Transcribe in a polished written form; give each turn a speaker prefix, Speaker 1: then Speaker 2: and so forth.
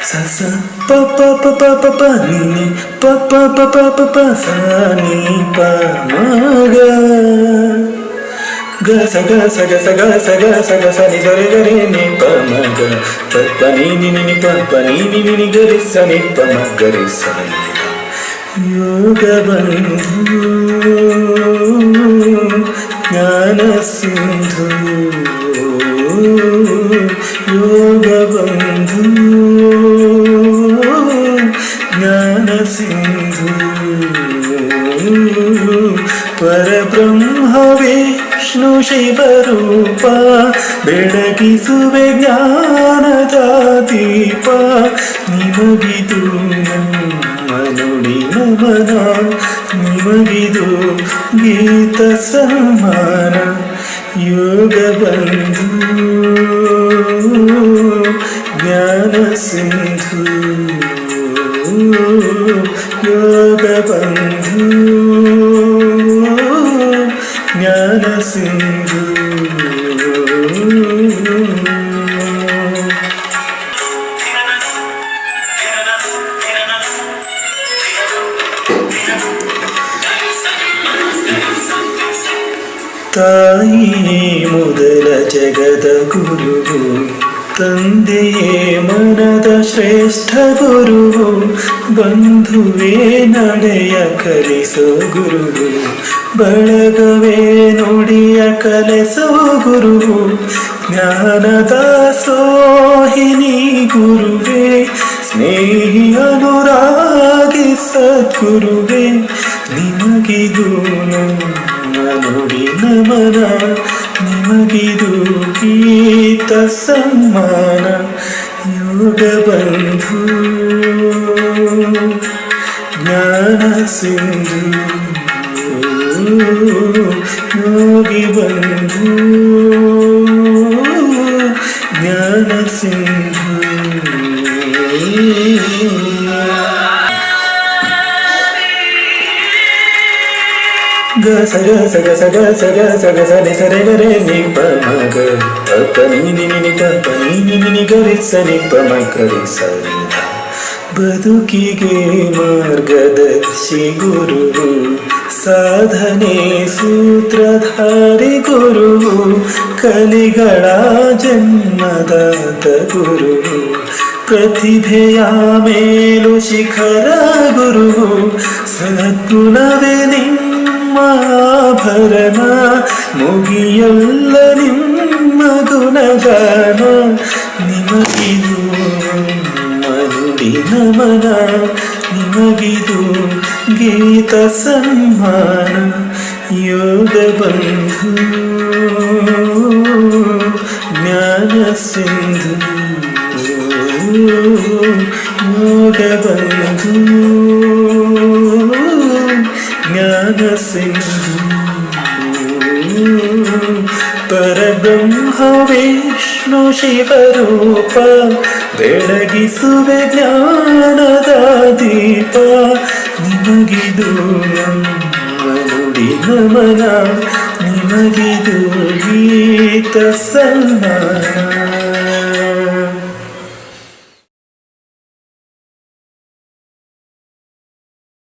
Speaker 1: ಸ ಸ ಪ ಪ ಪ ಪ ಪ ಪ ನಿ ನಿ ಪ ಪ ಪ ಪ ಪ ಪ ಸ ನಿ ಪ ಮ ಗ ಗ ಸ ಗ ಸ ಗ ಸ ಗ ಸ ಗ ಸ ಗ ಸ ನಿ ಸ ರೆ ಗ ರೆ ನಿ ಪ ಮ ಗ ಪ ಪ ನಿ ನಿ ನಿ ನಿ ಪ ಪ ನಿ ನಿ ನಿ ನಿ ಗ ರೆ ಸ ನಿ ಪ ಮ ಗ ರೆ ಸ ನಿ ಯೋಗ ಬಂಧು ಜ್ಞಾನ ಸಿಂಧು ಯೋಗ ಬಂಧು ಜ್ಞಾನ ಸಿಂಧು ಪರಬ್ರಹ್ಮ ವಿಷ್ಣು ಶಿವರೂಪ ಬೆಳಗಿಸುವೆ ಜ್ಞಾನದ ದೀಪ ನಿಮಗಿದು ನಮ್ಮ ನುಡಿ ನಮನ ನಿಮಗಿದು ಗೀತ ಸನ್ಮಾನ ಯೋಗ ಬಂಧು ಜ್ಞಾನ ಸಿಂಧು ಯೋಗ ಬಂಧು ಜ್ಞಾನ ಸಿಂಧು ತಾಯಿ ಮೊದಲ ಜಗದ ಗುರುವು ತಂದೆಯೇ ಮನದ ಶ್ರೇಷ್ಠ ಗುರುವು ಬಂಧುವೇ ನಡೆಯ ಕಲಿಸೋ ಗುರುವು ಬಳಗವೇ ನುಡಿಯ ಕಲಿಸೋ ಗುರುವು ಜ್ಞಾನದ ಸೋಹಿನಿ ಗುರುವೇ ಸ್ನೇಹಿ ಅನುರಾಗಿ ಸದ್ಗುರುವೇ ನಿಮಗಿದು ನುಡಿ ನಮನ ನಿಮಗಿದು ಗೀತ ಸನ್ಮಾನ ಯೋಗ ಬಂಧು ಜ್ಞಾನ ಸಿಂಧು ಯೋಗಿ ಬಂಧು ಜ್ಞಾನ ಸಿಂಧು ಗ ಸ ಗ ಸ ಗ ಸ ಗ ಸ ಗ ಸ ಗ ಸ ನಿ ಸ ರೆ ಗ ರೆ ನಿ ಪ ಮ ಗ ಪ ಪ ನಿ ನಿ ನಿ ನಿ ಪ ಪ ನಿ ನಿ ನಿ ನಿ ಗ ರೆ ಸ ನಿ ಪ ಮ ಗ ರೆ ಸ ನಿ ಧ ಬದುಕಿಗೆ ಮಾರ್ಗದರ್ಶಿ ಗುರುವು ಸಾಧನೆ ಸೂತ್ರಧಾರಿ ಗುರುವು ಕಲಿಗಳ ಜನ್ಮದಾತ ಗುರುವು ಪ್ರತಿಭೆಯ ಮೇಲು ಶಿಖರ ಗುರುವು ಸದ್ಗುಣವೇ ಆಭರಣ ಮುಗಿಯಲ್ಲ ನಿಮ್ಮ ಗುಣಗಾನ ನಿಮಗಿದು ನುಡಿ ನಮನ ನಿಮಗಿದು ಗೀತ ಸನ್ಮಾನ ಯೋಗ ಬಂಧು ಜ್ಞಾನ ಸಿಂಧು ಯೋಗ ಬಂಧು ಜ್ಞಾನ ಸಿಂಧು ಪರಬ್ರಹ್ಮ ವಿಷ್ಣು ಶಿವರೂಪ ಬೆಳಗಿಸುವೆ ಜ್ಞಾನದ ದೀಪ ನಿಮಗಿದು ನಮ್ಮ ನುಡಿ ನಮನ ನಿಮಗಿದು ಗೀತ ಸನ್ಮಾನ